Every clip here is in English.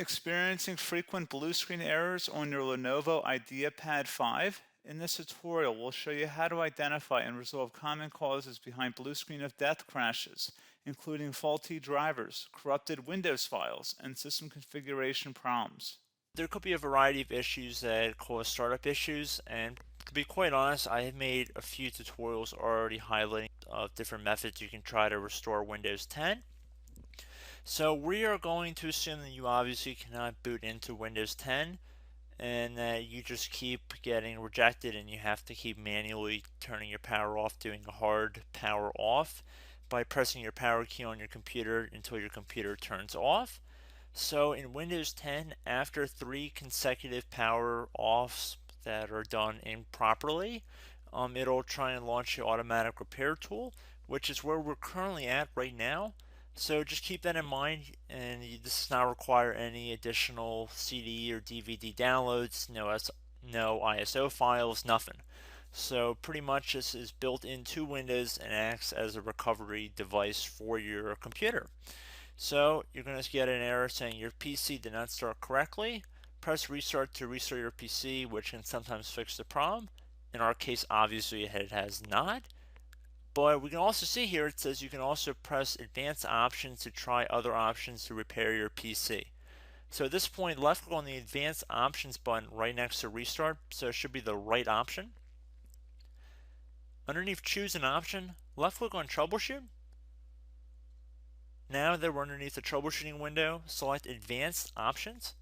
Experiencing frequent blue screen errors on your Lenovo IdeaPad 5? In this tutorial, we'll show you how to identify and resolve common causes behind blue screen of death crashes, including faulty drivers, corrupted Windows files, and system configuration problems. There could be a variety of issues that cause startup issues, and to be quite honest, I have made a few tutorials already highlighting different methods you can try to restore Windows 10. So we are going to assume that you obviously cannot boot into Windows 10 and that you just keep getting rejected and you have to keep manually turning your power off, doing a hard power off by pressing your power key on your computer until your computer turns off. So in Windows 10, after 3 consecutive power offs that are done improperly, it'll try and launch the automatic repair tool, which is where we're currently at right now. So just keep that in mind, and this does not require any additional CD or DVD downloads, no ISO files, nothing. So pretty much this is built into Windows and acts as a recovery device for your computer. So you're going to get an error saying your PC did not start correctly. Press restart to restart your PC, which can sometimes fix the problem. In our case, obviously it has not. But we can also see here it says you can also press advanced options to try other options to repair your PC. So at this point, left click on the advanced options button right next to restart, so it should be the right option. Underneath choose an option, left click on troubleshoot. Now that we're underneath the troubleshooting window, select advanced options.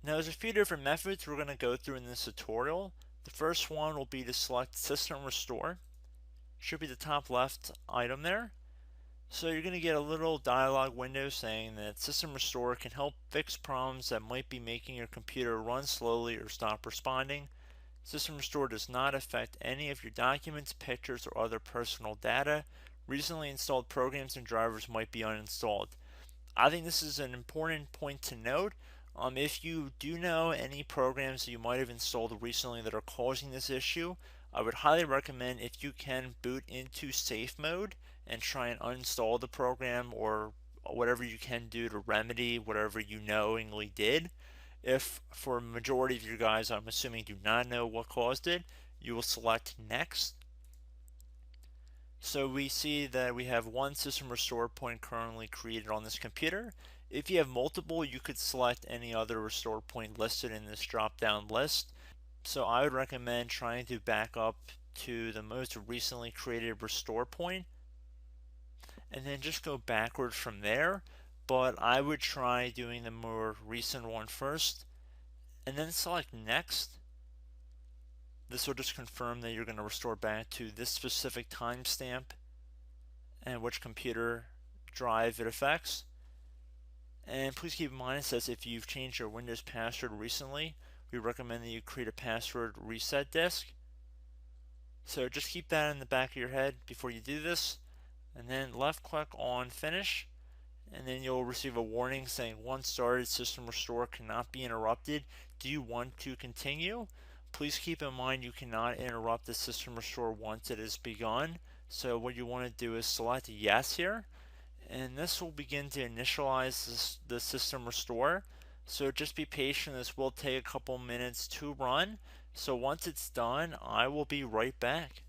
Now there's a few different methods we're going to go through in this tutorial. The first one will be to select System Restore. Should be the top left item there. So you're going to get a little dialog window saying that System Restore can help fix problems that might be making your computer run slowly or stop responding. System Restore does not affect any of your documents, pictures, or other personal data. Recently installed programs and drivers might be uninstalled. I think this is an important point to note. If you do know any programs that you might have installed recently that are causing this issue, I would highly recommend if you can boot into safe mode and try and uninstall the program or whatever you can do to remedy whatever you knowingly did. If for a majority of you guys, I'm assuming do not know what caused it, you will select next. So we see that we have one system restore point currently created on this computer. If you have multiple, you could select any other restore point listed in this drop down list. So I would recommend trying to back up to the most recently created restore point and then just go backwards from there. But I would try doing the more recent one first and then select next. This will just confirm that you're going to restore back to this specific timestamp and which computer drive it affects. And please keep in mind it says if you've changed your Windows password recently, we recommend that you create a password reset disk. So just keep that in the back of your head before you do this, and then left click on finish, and then you'll receive a warning saying once started, system restore cannot be interrupted. Do you want to continue? Please keep in mind you cannot interrupt the system restore once it is begun. So what you want to do is select yes here, and this will begin to initialize the system restore. So just be patient, this will take a couple minutes to run. So once it's done, I will be right back.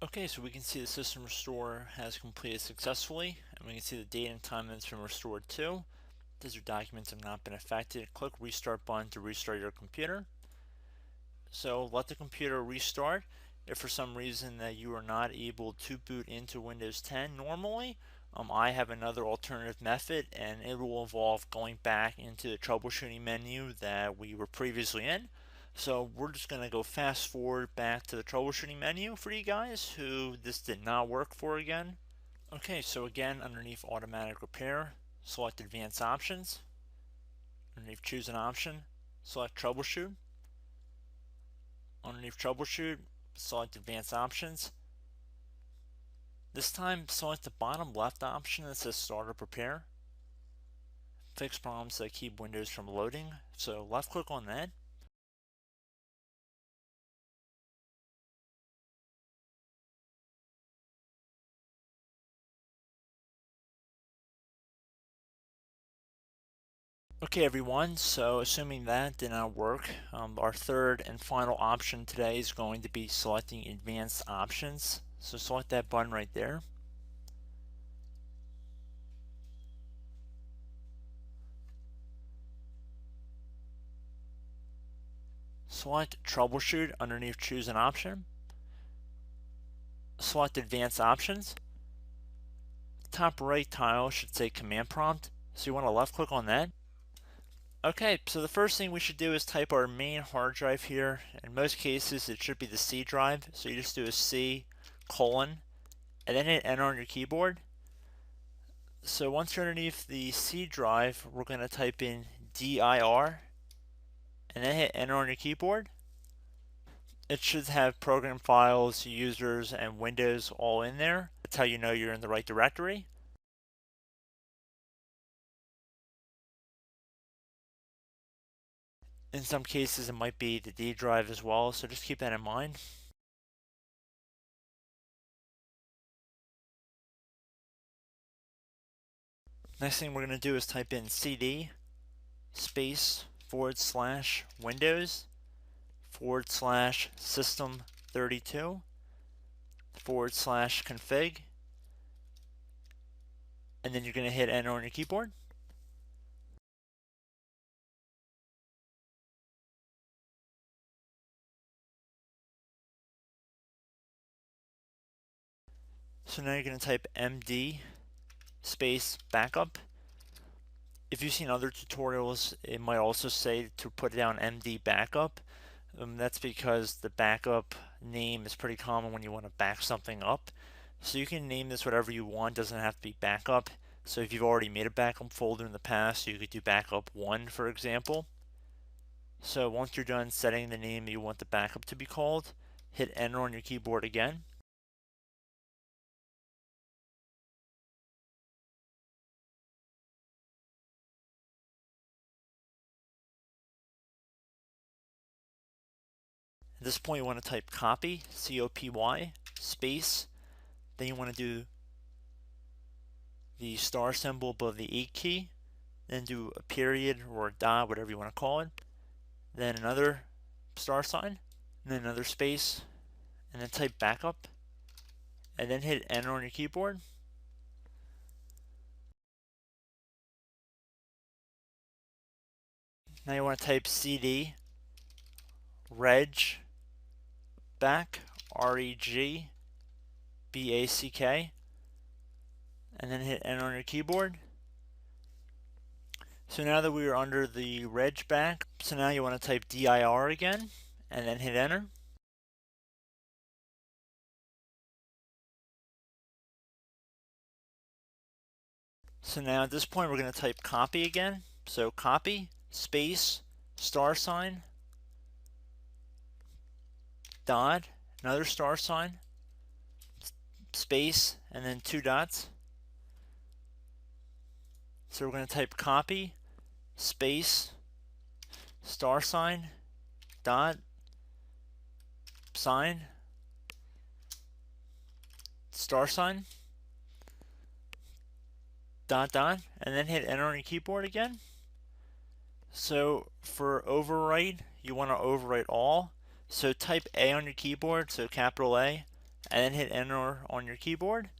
Okay, so we can see the system restore has completed successfully, and we can see the date and time that it's been restored to. As your documents have not been affected, click restart button to restart your computer. So let the computer restart. If for some reason that you are not able to boot into Windows 10 normally, I have another alternative method, and it will involve going back into the troubleshooting menu that we were previously in. So we're just going to go fast forward back to the troubleshooting menu for you guys who this did not work for again. Okay, so again, underneath automatic repair, select advanced options. Underneath choose an option, select troubleshoot. Underneath troubleshoot, select advanced options. This time, select the bottom left option that says start or prepare. Fix problems that keep Windows from loading. So left click on that. Okay everyone, so assuming that did not work, our third and final option today is going to be selecting advanced options. So select that button right there. Select troubleshoot underneath choose an option. Select advanced options. Top right tile should say command prompt, so you want to left click on that. Okay, so the first thing we should do is type our main hard drive here. In most cases it should be the C drive, so you just do a C colon and then hit enter on your keyboard. So once you're underneath the C drive, we're going to type in dir and then hit enter on your keyboard. It should have program files, users, and Windows all in there. That's how you know you're in the right directory. In some cases, it might be the D drive as well, so just keep that in mind. Next thing we're going to do is type in cd space / Windows / system 32 / config, and then you're going to hit enter on your keyboard. So now you're going to type md space backup. If you've seen other tutorials, it might also say to put down md backup. That's because the backup name is pretty common when you want to back something up. So you can name this whatever you want, doesn't have to be backup. So if you've already made a backup folder in the past, you could do backup 1, for example. So once you're done setting the name you want the backup to be called, hit enter on your keyboard again. At this point, you want to type copy, C-O-P-Y, space. Then you want to do the star symbol above the 8 key. Then do a period or a dot, whatever you want to call it. Then another star sign, and then another space, and then type backup, and then hit enter on your keyboard. Now you want to type cd reg back, REG BACK, and then hit enter on your keyboard. So now that we are under the reg back, so now you want to type dir again, and then hit enter. So now at this point we're going to type copy again. So copy, space, star sign, dot, another star sign, space, and then 2 dots. So we're going to type copy, space, star sign, dot, sign, star sign, dot, dot, and then hit enter on your keyboard again. So for overwrite, you want to overwrite all. So type A on your keyboard, so capital A, and then hit enter on your keyboard.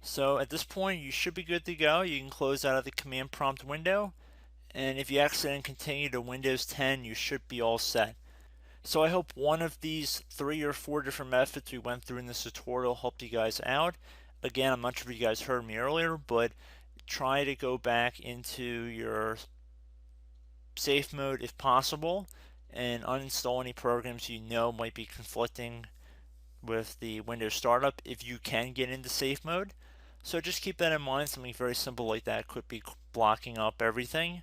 So at this point, you should be good to go. You can close out of the command prompt window. And if you accidentally continue to Windows 10, you should be all set. So I hope one of these 3 or 4 different methods we went through in this tutorial helped you guys out. Again, I'm not sure if you guys heard me earlier, but try to go back into your safe mode if possible and uninstall any programs you know might be conflicting with the Windows startup if you can get into safe mode. So just keep that in mind. Something very simple like that could be blocking up everything.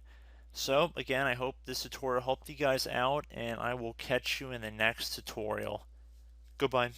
So again, I hope this tutorial helped you guys out, and I will catch you in the next tutorial. Goodbye.